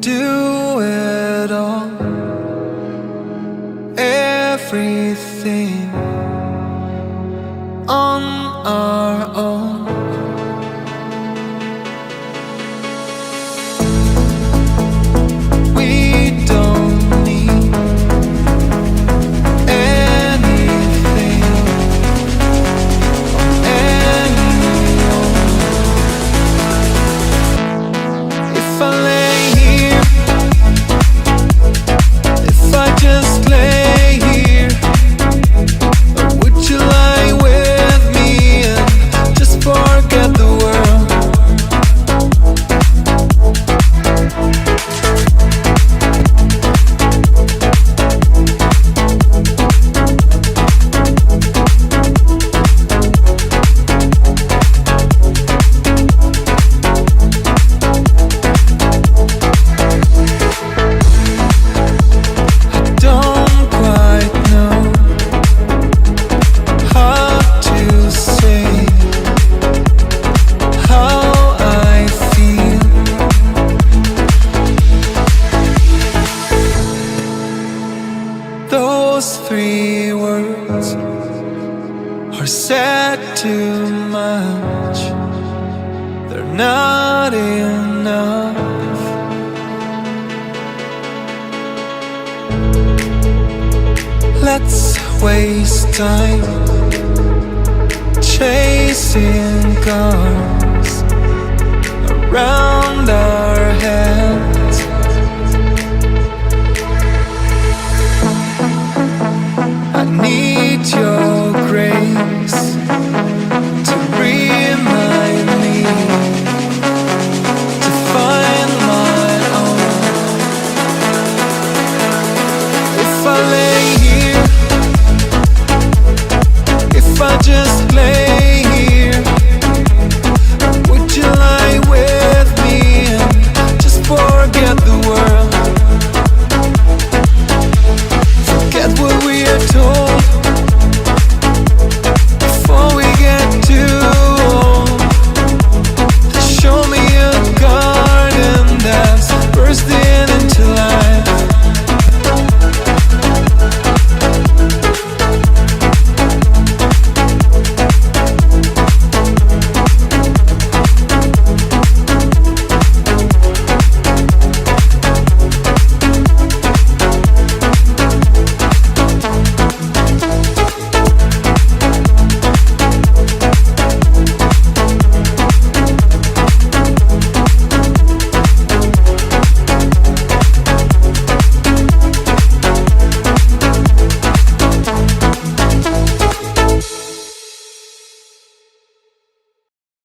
do it all, everything on our own. We don't need anything on anyone. If I lay here, if I just lay here, or would you lie with me and just forget the world? Those three words are said too much. They're not enough. Let's waste time chasing cars around